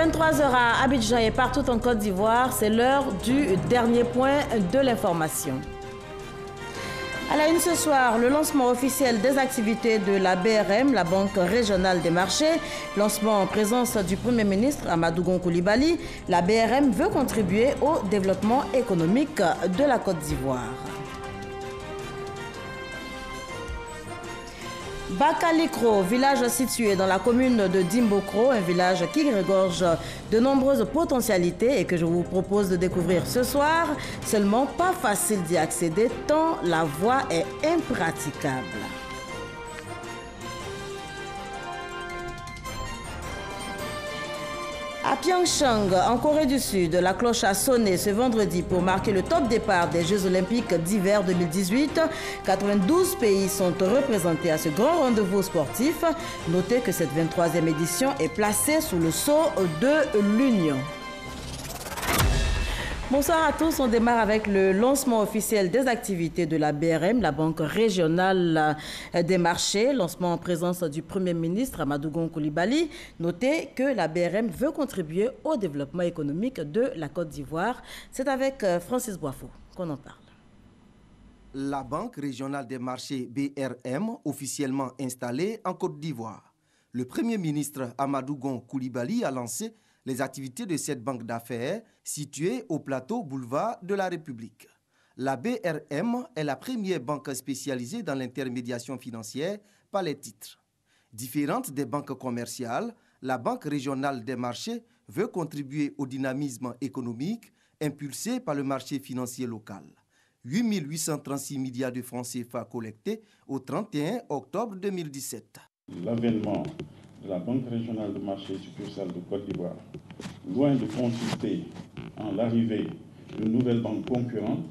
23 h à Abidjan et partout en Côte d'Ivoire, c'est l'heure du dernier point de l'information. À la une ce soir, le lancement officiel des activités de la BRM, la Banque régionale des marchés. Lancement en présence du Premier ministre Amadou Gon Coulibaly. La BRM veut contribuer au développement économique de la Côte d'Ivoire. Bakalikro, village situé dans la commune de Dimbokro, un village qui regorge de nombreuses potentialités et que je vous propose de découvrir ce soir. Seulement pas facile d'y accéder tant la voie est impraticable. À Pyeongchang, en Corée du Sud, la cloche a sonné ce vendredi pour marquer le top départ des Jeux Olympiques d'hiver 2018. 92 pays sont représentés à ce grand rendez-vous sportif. Notez que cette 23e édition est placée sous le sceau de l'Union. Bonsoir à tous, on démarre avec le lancement officiel des activités de la BRM, la Banque régionale des marchés. Lancement en présence du Premier ministre Amadou Gon Coulibaly. Notez que la BRM veut contribuer au développement économique de la Côte d'Ivoire. C'est avec Francis Boifo qu'on en parle. La Banque régionale des marchés BRM, officiellement installée en Côte d'Ivoire. Le Premier ministre Amadou Gon Coulibaly a lancé les activités de cette banque d'affaires située au plateau boulevard de la République. La BRM est la première banque spécialisée dans l'intermédiation financière par les titres. Différente des banques commerciales, la Banque régionale des marchés veut contribuer au dynamisme économique impulsé par le marché financier local. 8 836 milliards de francs CFA collectés au 31 octobre 2017. L'avènement de la Banque régionale de marché succursale de Côte d'Ivoire, loin de consister en l'arrivée d'une nouvelle banque concurrente,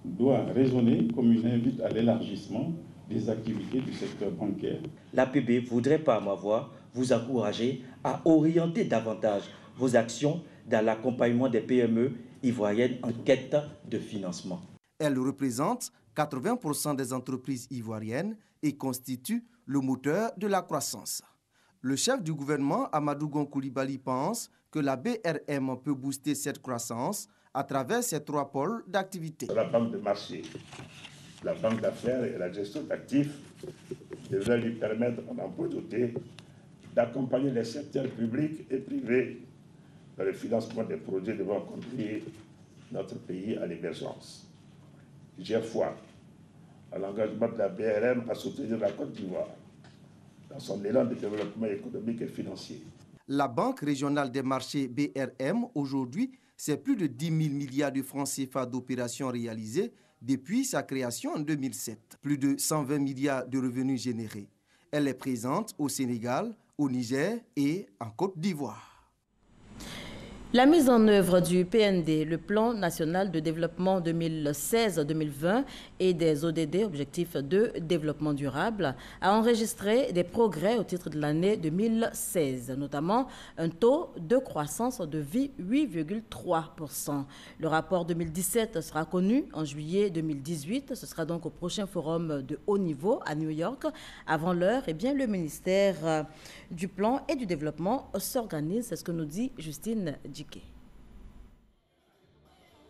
doit résonner comme une invite à l'élargissement des activités du secteur bancaire. L'APB voudrait par ma voix vous encourager à orienter davantage vos actions dans l'accompagnement des PME ivoiriennes en quête de financement. Elle représente 80% des entreprises ivoiriennes et constitue le moteur de la croissance. Le chef du gouvernement, Amadou Gon Coulibaly, pense que la BRM peut booster cette croissance à travers ses 3 pôles d'activité. La banque de marché, la banque d'affaires et la gestion d'actifs devraient lui permettre, en emploi doté, d'accompagner les secteurs publics et privés dans le financement des projets devant conduire notre pays à l'émergence. J'ai foi à l'engagement de la BRM à soutenir la Côte d'Ivoire dans son élan de développement économique et financier. La Banque régionale des marchés BRM, aujourd'hui, c'est plus de 10 000 milliards de francs CFA d'opérations réalisées depuis sa création en 2007. Plus de 120 milliards de revenus générés. Elle est présente au Sénégal, au Niger et en Côte d'Ivoire. La mise en œuvre du PND, le Plan national de développement 2016-2020 et des ODD, Objectifs de développement durable, a enregistré des progrès au titre de l'année 2016, notamment un taux de croissance de 8,3%. Le rapport 2017 sera connu en juillet 2018. Ce sera donc au prochain forum de haut niveau à New York. Avant l'heure, le ministère du Plan et du Développement s'organise. C'est ce que nous dit Justine Djiké.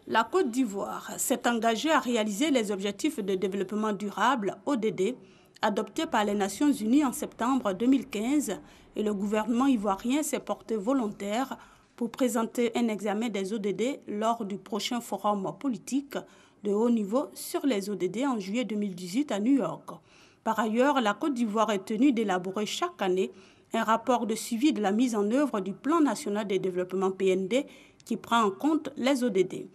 La Côte d'Ivoire s'est engagée à réaliser les objectifs de développement durable, ODD, adoptés par les Nations Unies en septembre 2015 et le gouvernement ivoirien s'est porté volontaire pour présenter un examen des ODD lors du prochain forum politique de haut niveau sur les ODD en juillet 2018 à New York. Par ailleurs, la Côte d'Ivoire est tenue d'élaborer chaque année un rapport de suivi de la mise en œuvre du Plan national de développement PND qui prend en compte les ODD.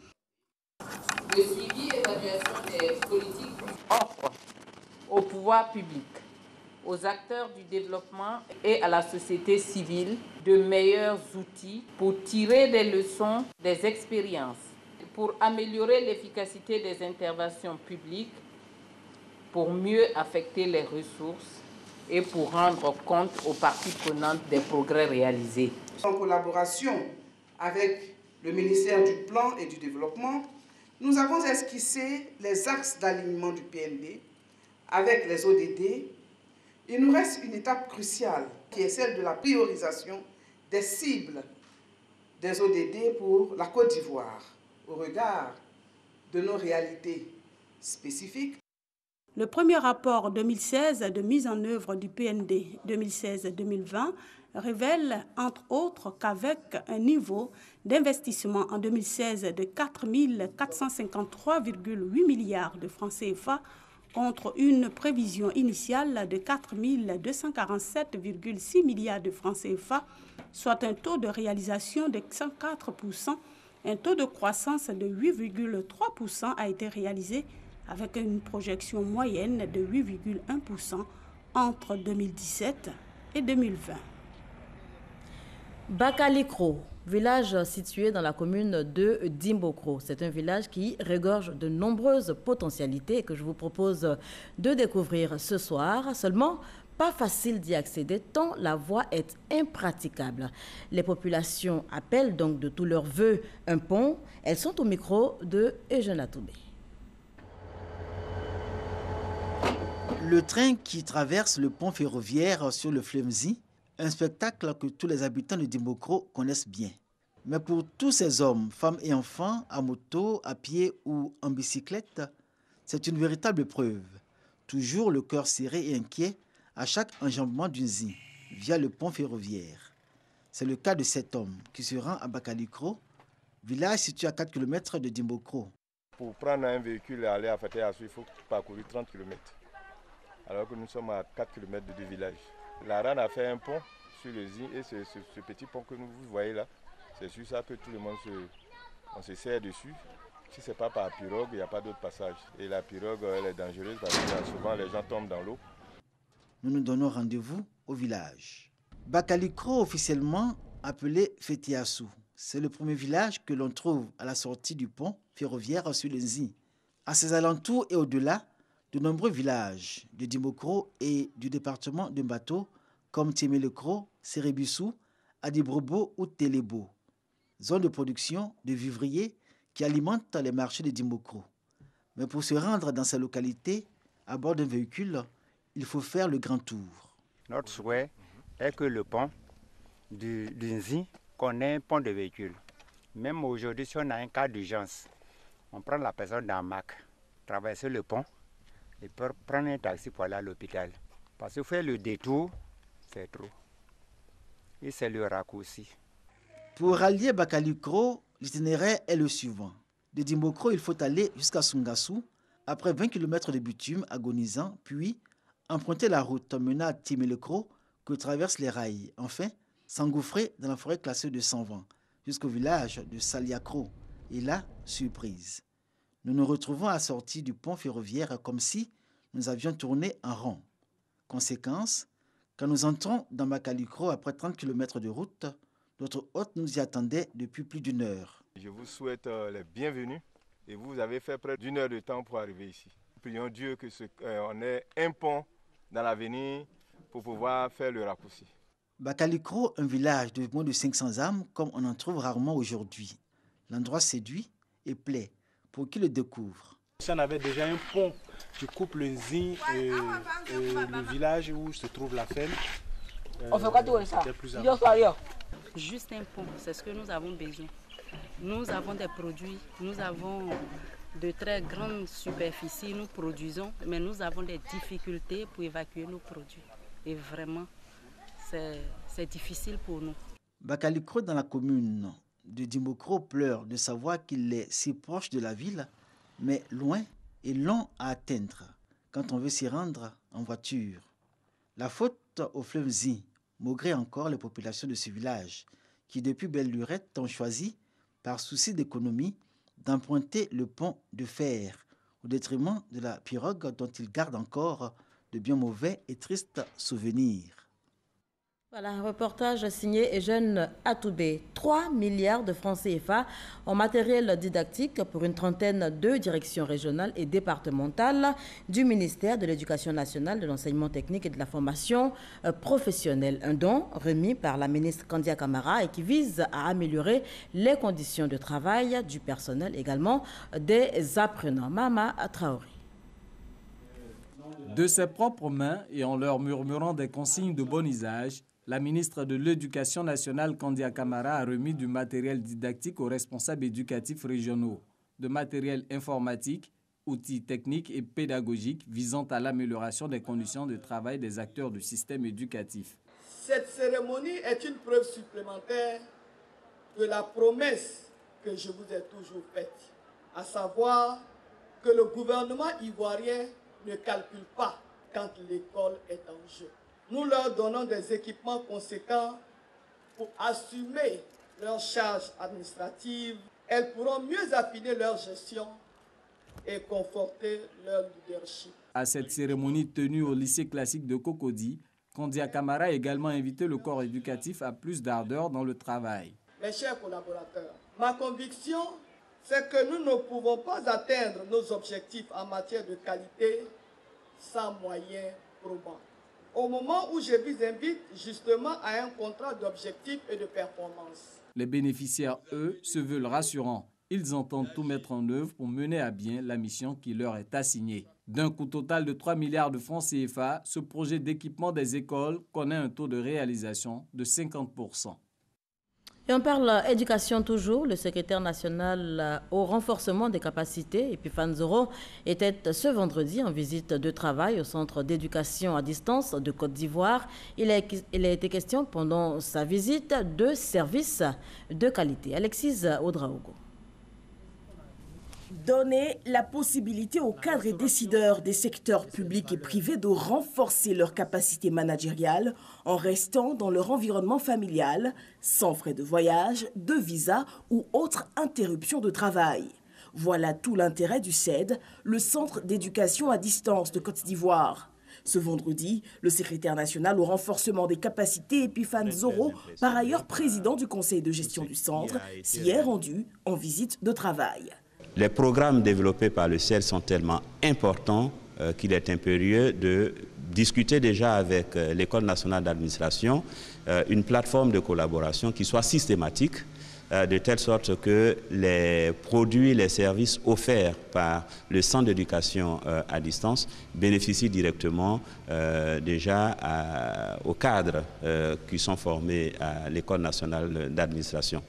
Le suivi et l'évaluation des politiques offre au pouvoir public, aux acteurs du développement et à la société civile de meilleurs outils pour tirer des leçons des expériences, pour améliorer l'efficacité des interventions publiques, pour mieux affecter les ressources et pour rendre compte aux parties prenantes des progrès réalisés. En collaboration avec le ministère du Plan et du Développement, nous avons esquissé les axes d'alignement du PND avec les ODD. Il nous reste une étape cruciale qui est celle de la priorisation des cibles des ODD pour la Côte d'Ivoire au regard de nos réalités spécifiques. Le premier rapport 2016 de mise en œuvre du PND 2016-2020 révèle entre autres qu'avec un niveau d'investissement en 2016 de 4 453,8 milliards de francs CFA contre une prévision initiale de 4 247,6 milliards de francs CFA, soit un taux de réalisation de 104%, un taux de croissance de 8,3% a été réalisé avec une projection moyenne de 8,1% entre 2017 et 2020. Bakalikro, village situé dans la commune de Dimbokro. C'est un village qui regorge de nombreuses potentialités que je vous propose de découvrir ce soir. Seulement, pas facile d'y accéder tant la voie est impraticable. Les populations appellent donc de tous leurs vœux un pont. Elles sont au micro de Eugène Atoubé. Le train qui traverse le pont ferroviaire sur le fleuve Nzi, un spectacle que tous les habitants de Dimbokro connaissent bien. Mais pour tous ces hommes, femmes et enfants, à moto, à pied ou en bicyclette, c'est une véritable épreuve. Toujours le cœur serré et inquiet à chaque enjambement du Nzi via le pont ferroviaire. C'est le cas de cet homme qui se rend à Bakalikro, village situé à 4 km de Dimbokro. Pour prendre un véhicule et aller à Fatéassou, il faut parcourir 30 km. Alors que nous sommes à 4 km de deux villages. La RAN a fait un pont sur le Nzi et ce petit pont que vous voyez là, c'est sur ça que tout le monde se sert dessus. Si ce n'est pas par pirogue, il n'y a pas d'autre passage. Et la pirogue, elle est dangereuse parce que souvent les gens tombent dans l'eau. Nous nous donnons rendez-vous au village. Bakalikro, officiellement appelé Fatéassou, c'est le premier village que l'on trouve à la sortie du pont ferroviaire sur le Nzi. À ses alentours et au-delà, de nombreux villages de Dimbokro et du département de Mbato, comme Tiemelekro, Serebissou, Adibrobo ou Telebo, zone de production de vivriers qui alimentent les marchés de Dimbokro. Mais pour se rendre dans ces localités, à bord d'un véhicule, il faut faire le grand tour. Notre souhait est que le pont du Nzi, qu'on ait un pont de véhicules. Même aujourd'hui, si on a un cas d'urgence, on prend la personne dans Mac, traverser le pont, et prendre un taxi pour aller à l'hôpital. Parce que faire le détour, c'est trop. Et c'est le raccourci. Pour rallier Bakalikro, l'itinéraire est le suivant. De Dimbokro, il faut aller jusqu'à Sungassou, après 20 km de bitume agonisant, puis emprunter la route menant à Tiemelekro que traversent les rails. Enfin, s'engouffrer dans la forêt classée de 120 jusqu'au village de Saliakro. Et là, surprise. Nous nous retrouvons à la sortie du pont ferroviaire comme si nous avions tourné en rond. Conséquence, quand nous entrons dans Bakalikro après 30 km de route, notre hôte nous y attendait depuis plus d'une heure. Je vous souhaite les bienvenus et vous avez fait près d'une heure de temps pour arriver ici. Prions Dieu qu'on ait un pont dans l'avenir pour pouvoir faire le raccourci. Bakalikro, un village de moins de 500 âmes comme on en trouve rarement aujourd'hui. L'endroit séduit et plaît pour qui le découvre. Si on avait déjà un pont qui coupe le Nzi et le village où se trouve la ferme, c'est plus important. Juste un pont, c'est ce que nous avons besoin. Nous avons des produits, nous avons de très grandes superficies, nous produisons, mais nous avons des difficultés pour évacuer nos produits. Et vraiment, c'est difficile pour nous. Bakalikro, dans la commune de Dimbokro, pleure de savoir qu'il est si proche de la ville, mais loin et long à atteindre quand on veut s'y rendre en voiture. La faute au fleuve Nzi maugrait encore les populations de ce village qui, depuis belle lurette, ont choisi, par souci d'économie, d'emprunter le pont de fer au détriment de la pirogue dont ils gardent encore de bien mauvais et tristes souvenirs. Voilà, un reportage signé Eugène Atoubé. 3 milliards de francs CFA en matériel didactique pour une trentaine de directions régionales et départementales du ministère de l'Éducation nationale, de l'enseignement technique et de la formation professionnelle. Un don remis par la ministre Kandia Camara et qui vise à améliorer les conditions de travail du personnel, également des apprenants. Mama Traoré. De ses propres mains et en leur murmurant des consignes de bon usage, La ministre de l'Éducation nationale, Kandia Camara, a remis du matériel didactique aux responsables éducatifs régionaux, de matériel informatique, outils techniques et pédagogiques visant à l'amélioration des conditions de travail des acteurs du système éducatif. Cette cérémonie est une preuve supplémentaire de la promesse que je vous ai toujours faite, à savoir que le gouvernement ivoirien ne calcule pas quand l'école est en jeu. Nous leur donnons des équipements conséquents pour assumer leurs charges administratives. Elles pourront mieux affiner leur gestion et conforter leur leadership. À cette cérémonie tenue au lycée classique de Cocody, Kandia Camara a également invité le corps éducatif à plus d'ardeur dans le travail. Mes chers collaborateurs, ma conviction, c'est que nous ne pouvons pas atteindre nos objectifs en matière de qualité sans moyens probants. Au moment où je vous invite justement à un contrat d'objectifs et de performance. Les bénéficiaires, eux, se veulent rassurants. Ils entendent tout mettre en œuvre pour mener à bien la mission qui leur est assignée. D'un coût total de 3 milliards de francs CFA, ce projet d'équipement des écoles connaît un taux de réalisation de 50%. Et on parle éducation toujours. Le secrétaire national au renforcement des capacités, Epiphane Zoro, était ce vendredi en visite de travail au centre d'éducation à distance de Côte d'Ivoire. Il a été question pendant sa visite de services de qualité. Alexis Oudraogo. Donner la possibilité aux cadres et décideurs des secteurs publics et privés de renforcer leurs capacités managériales en restant dans leur environnement familial, sans frais de voyage, de visa ou autre interruption de travail. Voilà tout l'intérêt du CED, le Centre d'éducation à distance de Côte d'Ivoire. Ce vendredi, le secrétaire national au renforcement des capacités, Epiphane Zoro, par ailleurs président du conseil de gestion du centre, s'y est rendu en visite de travail. Les programmes développés par le CED sont tellement importants qu'il est impérieux de discuter déjà avec l'École nationale d'administration une plateforme de collaboration qui soit systématique, de telle sorte que les produits, les services offerts par le centre d'éducation à distance bénéficient directement déjà aux cadres qui sont formés à l'École nationale d'administration.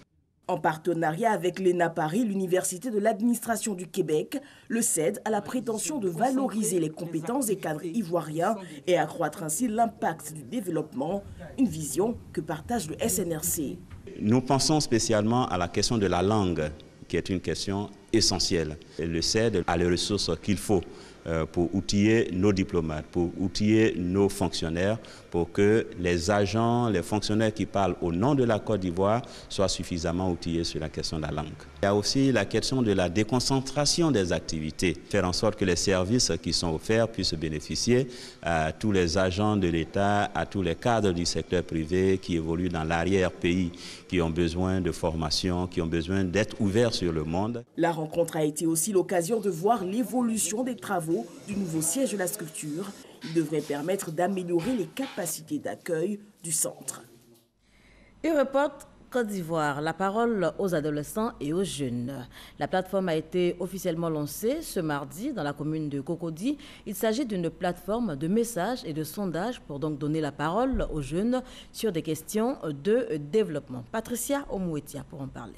En partenariat avec l'ENA Paris, l'Université de l'administration du Québec, le CED a la prétention de valoriser les compétences des cadres ivoiriens et accroître ainsi l'impact du développement, une vision que partage le SNRC. Nous pensons spécialement à la question de la langue, qui est une question essentielle. Et le CED a les ressources qu'il faut pour outiller nos diplomates, pour outiller nos fonctionnaires, pour que les agents, les fonctionnaires qui parlent au nom de la Côte d'Ivoire soient suffisamment outillés sur la question de la langue. Il y a aussi la question de la déconcentration des activités, faire en sorte que les services qui sont offerts puissent bénéficier à tous les agents de l'État, à tous les cadres du secteur privé qui évoluent dans l'arrière-pays, qui ont besoin de formation, qui ont besoin d'être ouverts sur le monde. La rencontre a été aussi l'occasion de voir l'évolution des travaux du nouveau siège de la structure. Il devrait permettre d'améliorer les capacités d'accueil du centre. E-Report Côte d'Ivoire, la parole aux adolescents et aux jeunes. La plateforme a été officiellement lancée ce mardi dans la commune de Cocody. Il s'agit d'une plateforme de messages et de sondages pour donc donner la parole aux jeunes sur des questions de développement. Patricia Omouetia pour en parler.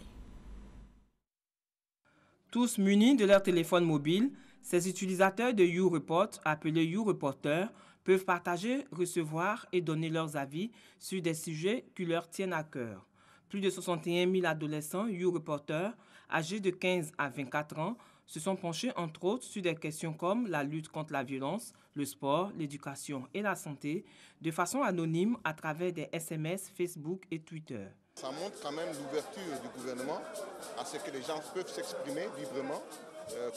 Tous munis de leur téléphone mobile, ces utilisateurs de U-Report, appelés U-Reporters, peuvent partager, recevoir et donner leurs avis sur des sujets qui leur tiennent à cœur. Plus de 61 000 adolescents U-Reporters, âgés de 15 à 24 ans, se sont penchés entre autres sur des questions comme la lutte contre la violence, le sport, l'éducation et la santé, de façon anonyme à travers des SMS, Facebook et Twitter. Ça montre quand même l'ouverture du gouvernement à ce que les gens peuvent s'exprimer librement,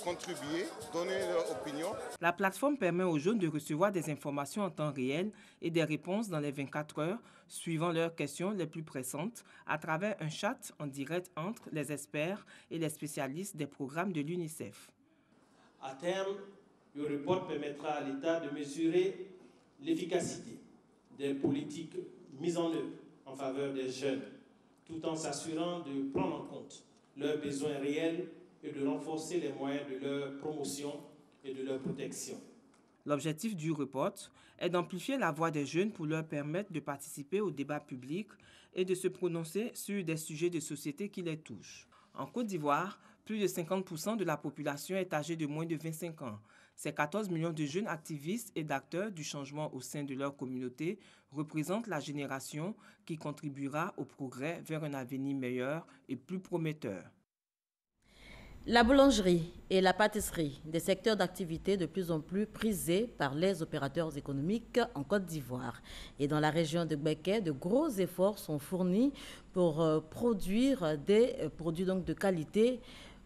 contribuer, donner leur opinion. La plateforme permet aux jeunes de recevoir des informations en temps réel et des réponses dans les 24 heures, suivant leurs questions les plus pressantes, à travers un chat en direct entre les experts et les spécialistes des programmes de l'UNICEF. À terme, le report permettra à l'État de mesurer l'efficacité des politiques mises en œuvre en faveur des jeunes, tout en s'assurant de prendre en compte leurs besoins réels et de renforcer les moyens de leur promotion et de leur protection. L'objectif du report est d'amplifier la voix des jeunes pour leur permettre de participer au débat public et de se prononcer sur des sujets de société qui les touchent. En Côte d'Ivoire, plus de 50% de la population est âgée de moins de 25 ans. Ces 14 millions de jeunes activistes et d'acteurs du changement au sein de leur communauté représentent la génération qui contribuera au progrès vers un avenir meilleur et plus prometteur. La boulangerie et la pâtisserie, des secteurs d'activité de plus en plus prisés par les opérateurs économiques en Côte d'Ivoire. Et dans la région de Béquet, de gros efforts sont fournis pour produire des produits donc de qualité,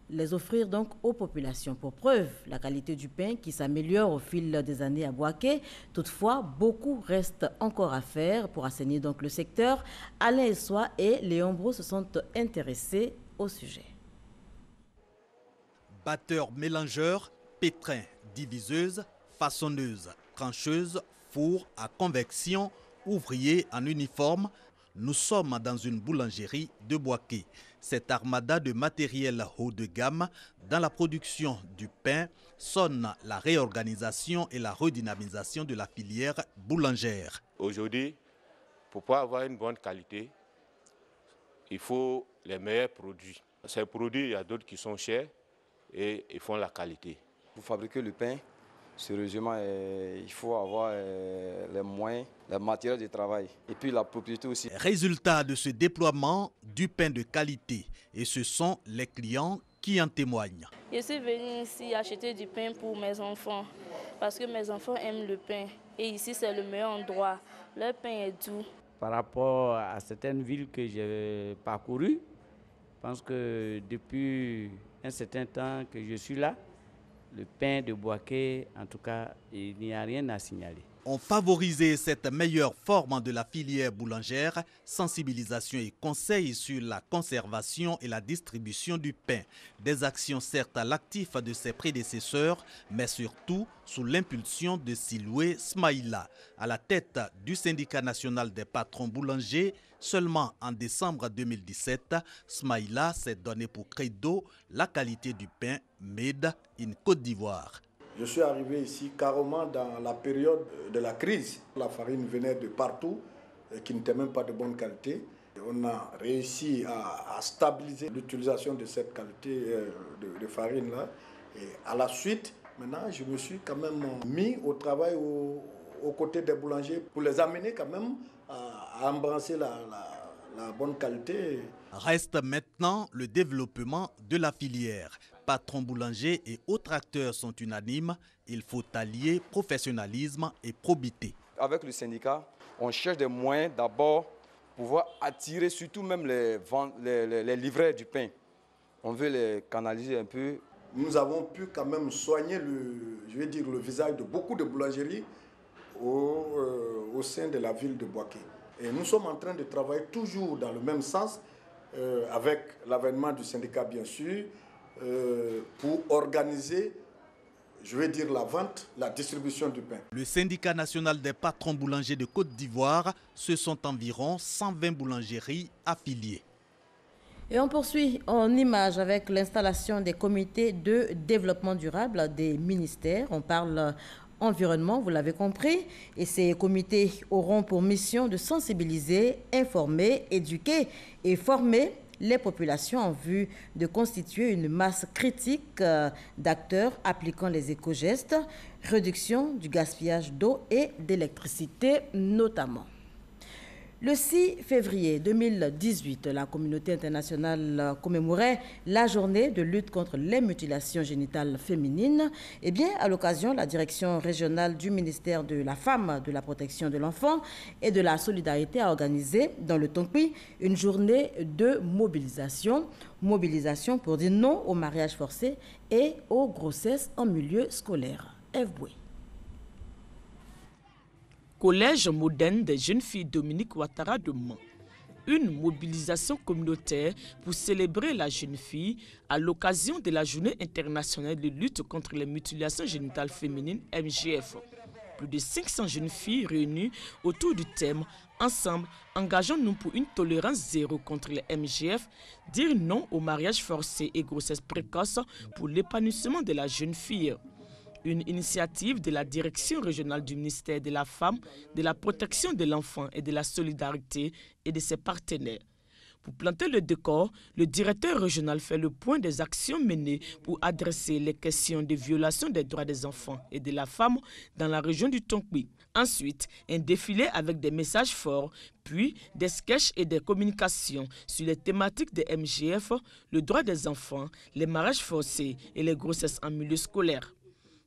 les offrir donc aux populations. Pour preuve, la qualité du pain qui s'améliore au fil des années à Boaké. Toutefois, beaucoup reste encore à faire pour assainir donc le secteur. Alain Essois et Léon Brou se sont intéressés au sujet. Batteurs mélangeurs, pétrins, diviseuses, façonneuses, trancheuses, fours à convection, ouvriers en uniforme, nous sommes dans une boulangerie de Boaké. Cette armada de matériel haut de gamme dans la production du pain sonne la réorganisation et la redynamisation de la filière boulangère. Aujourd'hui, pour pouvoir avoir une bonne qualité, il faut les meilleurs produits. Ces produits, il y a d'autres qui sont chers et ils font la qualité. Pour fabriquer le pain, sérieusement, il faut avoir les moyens, le matériel de travail et puis la propriété aussi. Résultat de ce déploiement du pain de qualité, et ce sont les clients qui en témoignent. Je suis venue ici acheter du pain pour mes enfants parce que mes enfants aiment le pain et ici c'est le meilleur endroit. Le pain est doux. Par rapport à certaines villes que j'ai parcourues, je pense que depuis un certain temps que je suis là, le pain de Boaké, en tout cas, il n'y a rien à signaler. On favorisait cette meilleure forme de la filière boulangère, sensibilisation et conseils sur la conservation et la distribution du pain. Des actions certes à l'actif de ses prédécesseurs, mais surtout sous l'impulsion de Siloué Smaïla. À la tête du syndicat national des patrons boulangers, seulement en décembre 2017, Smaïla s'est donné pour credo la qualité du pain made in Côte d'Ivoire. Je suis arrivé ici carrément dans la période de la crise. La farine venait de partout, qui n'était même pas de bonne qualité. On a réussi à stabiliser l'utilisation de cette qualité de farine-là. Et à la suite, maintenant, je me suis quand même mis au travail aux côtés des boulangers pour les amener quand même à embrasser la bonne qualité. Reste maintenant le développement de la filière. Patrons boulangers et autres acteurs sont unanimes. Il faut allier professionnalisme et probité. Avec le syndicat, on cherche des moyens d'abord pour pouvoir attirer surtout même les livreurs du pain. On veut les canaliser un peu. Nous avons pu quand même soigner le visage de beaucoup de boulangeries au sein de la ville de Boaké. Et nous sommes en train de travailler toujours dans le même sens, avec l'avènement du syndicat bien sûr, pour organiser, la vente, la distribution du pain. Le syndicat national des patrons boulangers de Côte d'Ivoire, ce sont environ 120 boulangeries affiliées. Et on poursuit en images avec l'installation des comités de développement durable des ministères. On parle environnement, vous l'avez compris, et ces comités auront pour mission de sensibiliser, informer, éduquer et former les populations en vue de constituer une masse critique d'acteurs appliquant les éco-gestes, réduction du gaspillage d'eau et d'électricité notamment. Le 6 février 2018, la communauté internationale commémorait la journée de lutte contre les mutilations génitales féminines. Eh bien, à l'occasion, la direction régionale du ministère de la Femme, de la Protection de l'Enfant et de la Solidarité a organisé dans le Tonpi une journée de mobilisation. Mobilisation pour dire non au mariage forcé et aux grossesses en milieu scolaire. Ève Boué. Collège moderne des jeunes filles Dominique Ouattara de Mans. Une mobilisation communautaire pour célébrer la jeune fille à l'occasion de la Journée internationale de lutte contre les mutilations génitales féminines MGF. Plus de 500 jeunes filles réunies autour du thème « Ensemble, engageons-nous pour une tolérance zéro contre les MGF, dire non au mariage forcé et grossesse précoce pour l'épanouissement de la jeune fille ». une initiative de la direction régionale du ministère de la Femme, de la Protection de l'Enfant et de la Solidarité et de ses partenaires. Pour planter le décor, le directeur régional fait le point des actions menées pour adresser les questions de violation des droits des enfants et de la femme dans la région du Tonkpi. Ensuite, un défilé avec des messages forts, puis des sketchs et des communications sur les thématiques des MGF, le droit des enfants, les mariages forcés et les grossesses en milieu scolaire.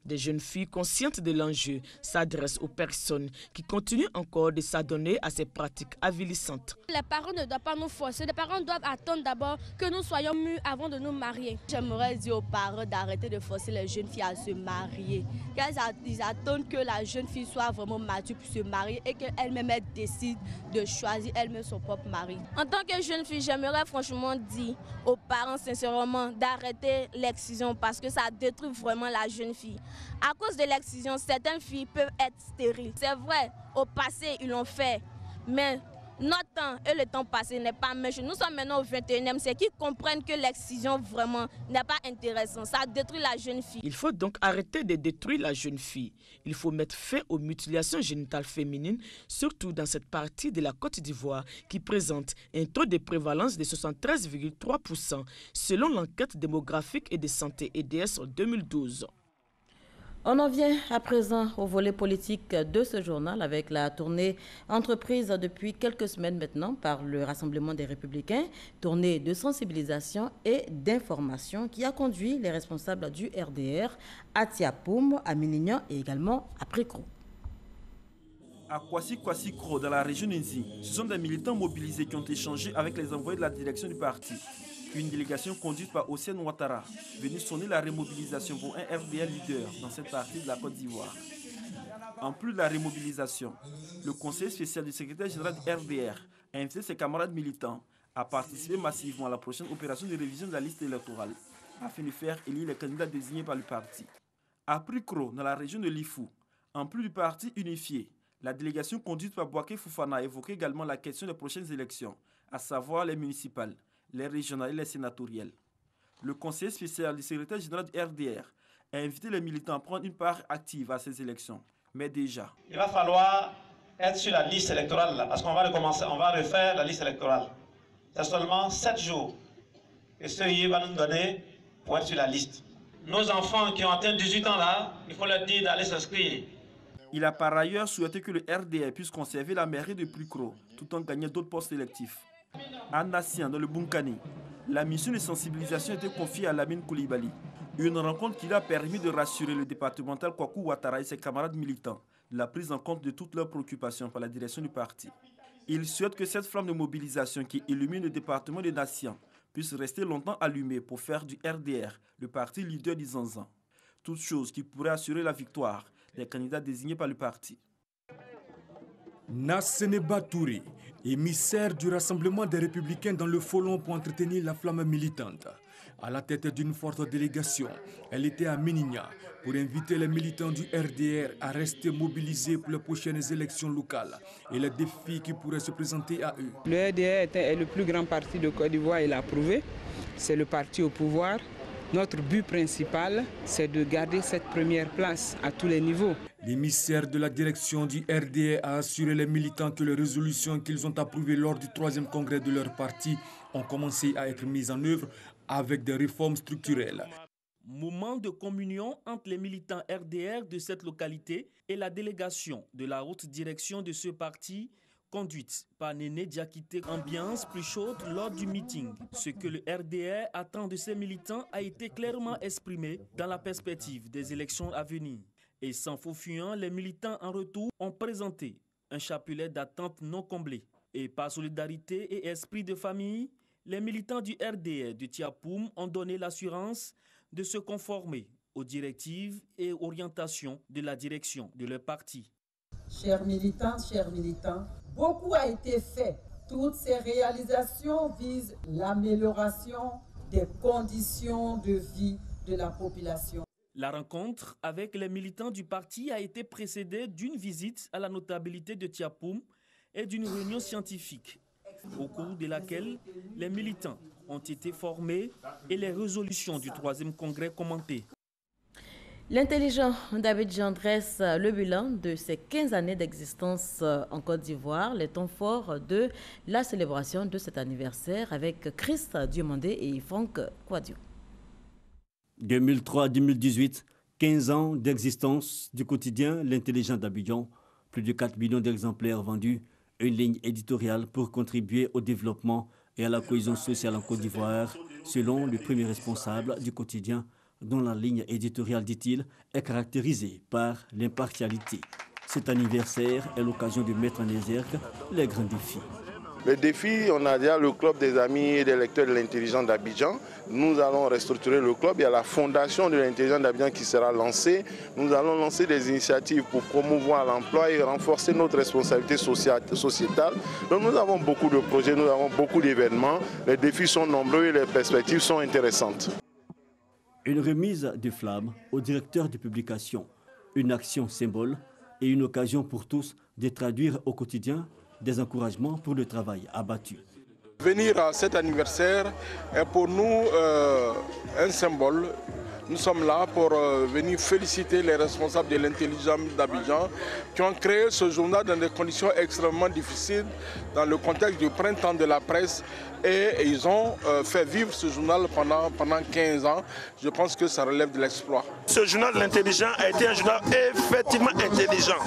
Des jeunes filles conscientes de l'enjeu s'adressent aux personnes qui continuent encore de s'adonner à ces pratiques avilissantes. Les parents ne doivent pas nous forcer, les parents doivent attendre d'abord que nous soyons mûrs avant de nous marier. J'aimerais dire aux parents d'arrêter de forcer les jeunes filles à se marier. Ils attendent que la jeune fille soit vraiment mature pour se marier et qu'elle-même décide de choisir elle-même son propre mari. En tant que jeune fille, j'aimerais franchement dire aux parents sincèrement d'arrêter l'excision parce que ça détruit vraiment la jeune fille. À cause de l'excision, certaines filles peuvent être stériles. C'est vrai, au passé, ils l'ont fait. Mais notre temps et le temps passé n'est pas méchant. Nous sommes maintenant au 21e siècle qui comprennent que l'excision vraiment n'est pas intéressant. Ça détruit la jeune fille. Il faut donc arrêter de détruire la jeune fille. Il faut mettre fin aux mutilations génitales féminines, surtout dans cette partie de la Côte d'Ivoire qui présente un taux de prévalence de 73,3% selon l'enquête démographique et de santé EDS en 2012. On en vient à présent au volet politique de ce journal avec la tournée entreprise depuis quelques semaines maintenant par le Rassemblement des Républicains, tournée de sensibilisation et d'information qui a conduit les responsables du RDR à Tiapoum, à Minignan et également à Prikro. À Kwasi-Kwasi-Kro, dans la région d'Inzi, ce sont des militants mobilisés qui ont échangé avec les envoyés de la direction du parti. Une délégation conduite par Ossène Ouattara, venue sonner la remobilisation pour un RDR leader dans cette partie de la Côte d'Ivoire. En plus de la remobilisation, le conseiller spécial du secrétaire général du RDR a invité ses camarades militants à participer massivement à la prochaine opération de révision de la liste électorale afin de faire élire les candidats désignés par le parti. À Prikro, dans la région de Lifou, en plus du parti unifié, la délégation conduite par Bouaké Fofana a évoqué également la question des prochaines élections, à savoir les municipales, les régionales et les sénatoriales. Le conseiller spécial du secrétaire général du RDR a invité les militants à prendre une part active à ces élections. Mais déjà, il va falloir être sur la liste électorale là, parce qu'on va recommencer, on va refaire la liste électorale. C'est seulement 7 jours que CEI va nous donner pour être sur la liste. Nos enfants qui ont atteint 18 ans là, il faut leur dire d'aller s'inscrire. Il a par ailleurs souhaité que le RDR puisse conserver la mairie de Prikro tout en gagnant d'autres postes électifs. À Nassien, dans le Bunkani, la mission de sensibilisation était confiée à Lamine Koulibaly. Une rencontre qui a permis de rassurer le départemental Kwaku Ouattara et ses camarades militants de la prise en compte de toutes leurs préoccupations par la direction du parti. Il souhaite que cette flamme de mobilisation qui illumine le département de Nassien puisse rester longtemps allumée pour faire du RDR le parti leader du Zanzan. Toute chose qui pourrait assurer la victoire des candidats désignés par le parti. Nassene Batouri, émissaire du Rassemblement des Républicains dans le Folon pour entretenir la flamme militante. À la tête d'une forte délégation, elle était à Minignan pour inviter les militants du RDR à rester mobilisés pour les prochaines élections locales et les défis qui pourraient se présenter à eux. Le RDR est le plus grand parti de Côte d'Ivoire, il l'a prouvé. C'est le parti au pouvoir. Notre but principal, c'est de garder cette première place à tous les niveaux. L'émissaire de la direction du RDR a assuré les militants que les résolutions qu'ils ont approuvées lors du 3e congrès de leur parti ont commencé à être mises en œuvre avec des réformes structurelles. Moment de communion entre les militants RDR de cette localité et la délégation de la haute direction de ce parti, conduite par Néné Diakité. Ambiance plus chaude lors du meeting. Ce que le RDR attend de ses militants a été clairement exprimé dans la perspective des élections à venir. Et sans faux fuyant, les militants en retour ont présenté un chapelet d'attente non comblé. Et par solidarité et esprit de famille, les militants du RDR de Tiapoum ont donné l'assurance de se conformer aux directives et orientations de la direction de leur parti. Chers militants, beaucoup a été fait. Toutes ces réalisations visent l'amélioration des conditions de vie de la population. La rencontre avec les militants du parti a été précédée d'une visite à la notabilité de Tiapoum et d'une réunion scientifique, au cours de laquelle les militants ont été formés et les résolutions du 3e congrès commentées. L'intelligent d'Abidjan dresse le bilan de ses 15 années d'existence en Côte d'Ivoire, les temps forts de la célébration de cet anniversaire avec Christ Diomandé et Franck Kouadio. 2003-2018, 15 ans d'existence du quotidien L'intelligent d'Abidjan, plus de 4 millions d'exemplaires vendus, une ligne éditoriale pour contribuer au développement et à la cohésion sociale en Côte d'Ivoire, selon le premier responsable du quotidien, dont la ligne éditoriale, dit-il, est caractérisée par l'impartialité. Cet anniversaire est l'occasion de mettre en exergue les grands défis. Les défis, on a déjà le club des amis et des lecteurs de l'intelligent d'Abidjan. Nous allons restructurer le club. Il y a la fondation de l'intelligent d'Abidjan qui sera lancée. Nous allons lancer des initiatives pour promouvoir l'emploi et renforcer notre responsabilité sociétale. Donc nous avons beaucoup de projets, nous avons beaucoup d'événements. Les défis sont nombreux et les perspectives sont intéressantes. Une remise de flamme au directeur de publication, une action symbole et une occasion pour tous de traduire au quotidien des encouragements pour le travail abattu. Venir à cet anniversaire est pour nous un symbole. Nous sommes là pour venir féliciter les responsables de l'intelligence d'Abidjan qui ont créé ce journal dans des conditions extrêmement difficiles, dans le contexte du printemps de la presse. Et ils ont fait vivre ce journal pendant 15 ans. Je pense que ça relève de l'exploit. Ce journal de l'intelligent a été un journal effectivement intelligent.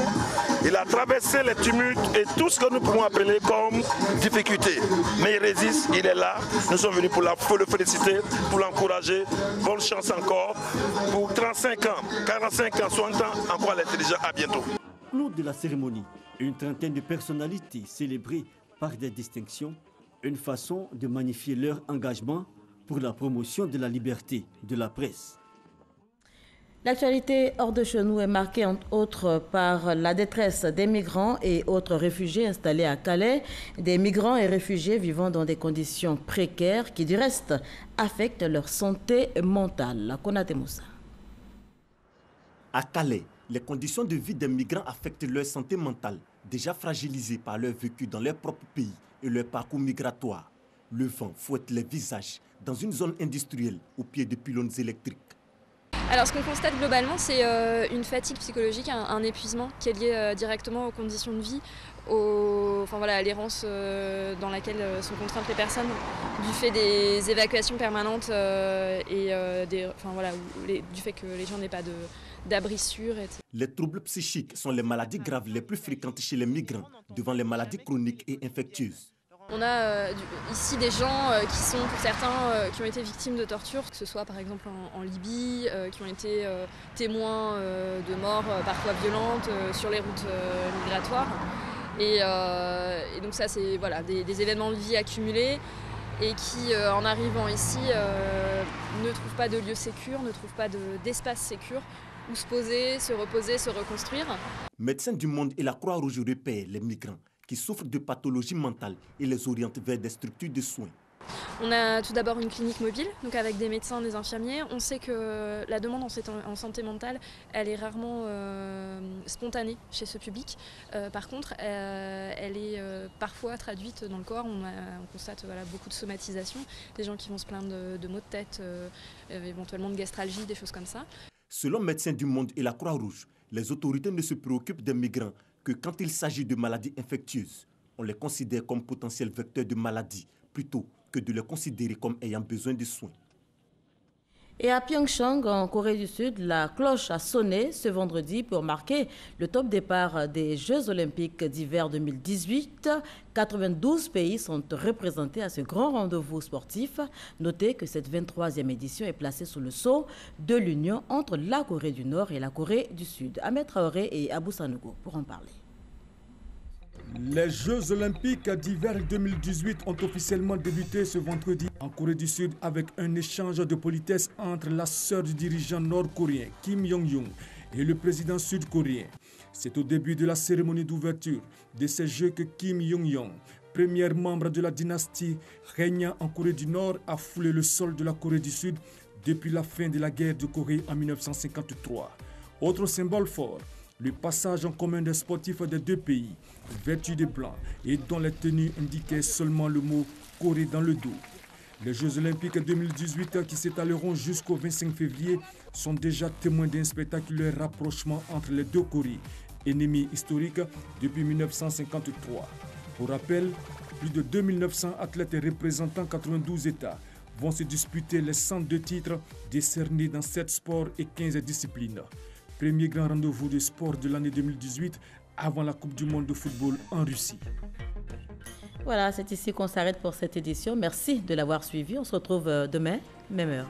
Il a traversé les tumultes et tout ce que nous pouvons appeler comme difficulté. Mais il résiste, il est là. Nous sommes venus pour le féliciter, pour l'encourager. Bonne chance encore. Pour 35 ans, 45 ans, 60 ans, encore l'intelligent. À bientôt. Lors de la cérémonie, une trentaine de personnalités célébrées par des distinctions, une façon de magnifier leur engagement pour la promotion de la liberté de la presse. L'actualité hors de chez nous est marquée entre autres par la détresse des migrants et autres réfugiés installés à Calais, des migrants et réfugiés vivant dans des conditions précaires qui du reste affectent leur santé mentale. Konaté Moussa. À Calais, les conditions de vie des migrants affectent leur santé mentale, déjà fragilisée par leur vécu dans leur propre pays et leur parcours migratoire. Le vent fouette les visages dans une zone industrielle au pied de pylônes électriques. Alors ce qu'on constate globalement, c'est une fatigue psychologique, un épuisement qui est lié directement aux conditions de vie, à l'errance dans laquelle sont contraintes les personnes du fait des évacuations permanentes du fait que les gens n'aient pas d'abri sûr. Etc. Les troubles psychiques sont les maladies graves les plus fréquentes chez les migrants, devant les maladies chroniques et infectieuses. On a ici des gens qui sont, pour certains, qui ont été victimes de tortures, que ce soit par exemple en Libye, qui ont été témoins de morts parfois violentes sur les routes migratoires. Et donc ça, c'est des événements de vie accumulés et qui, en arrivant ici, ne trouvent pas de lieu sécure, ne trouvent pas d'espace sécure où se poser, se reposer, se reconstruire. Médecins du Monde et la Croix-Rouge repèrent les migrants qui souffrent de pathologies mentales et les orientent vers des structures de soins. On a tout d'abord une clinique mobile, donc avec des médecins, des infirmiers. On sait que la demande en santé mentale, elle est rarement spontanée chez ce public. Par contre, elle est parfois traduite dans le corps. On constate beaucoup de somatisation, des gens qui vont se plaindre de maux de tête, éventuellement de gastralgie, des choses comme ça. Selon Médecins du Monde et la Croix-Rouge, les autorités ne se préoccupent des migrants que quand il s'agit de maladies infectieuses. On les considère comme potentiels vecteurs de maladies, plutôt que de les considérer comme ayant besoin de soins. Et à Pyeongchang, en Corée du Sud, la cloche a sonné ce vendredi pour marquer le top départ des Jeux olympiques d'hiver 2018. 92 pays sont représentés à ce grand rendez-vous sportif. Notez que cette 23e édition est placée sous le sceau de l'union entre la Corée du Nord et la Corée du Sud. Ahmed Traoré et Abou Sanogo pour en parler. Les Jeux olympiques d'hiver 2018 ont officiellement débuté ce vendredi en Corée du Sud avec un échange de politesse entre la sœur du dirigeant nord-coréen Kim Jong-un et le président sud-coréen. C'est au début de la cérémonie d'ouverture de ces Jeux que Kim Jong-un, premier membre de la dynastie régnant en Corée du Nord, a foulé le sol de la Corée du Sud depuis la fin de la guerre de Corée en 1953. Autre symbole fort, le passage en commun des sportifs des deux pays, vêtus de blanc et dont les tenues indiquaient seulement le mot Corée dans le dos. Les Jeux Olympiques 2018 qui s'étaleront jusqu'au 25 février sont déjà témoins d'un spectaculaire rapprochement entre les deux Corées, ennemis historiques depuis 1953. Pour rappel, plus de 2900 athlètes représentant 92 États vont se disputer les 102 titres décernés dans 7 sports et 15 disciplines. Premier grand rendez-vous de sport de l'année 2018 avant la Coupe du monde de football en Russie. Voilà, c'est ici qu'on s'arrête pour cette édition. Merci de l'avoir suivi. On se retrouve demain, même heure.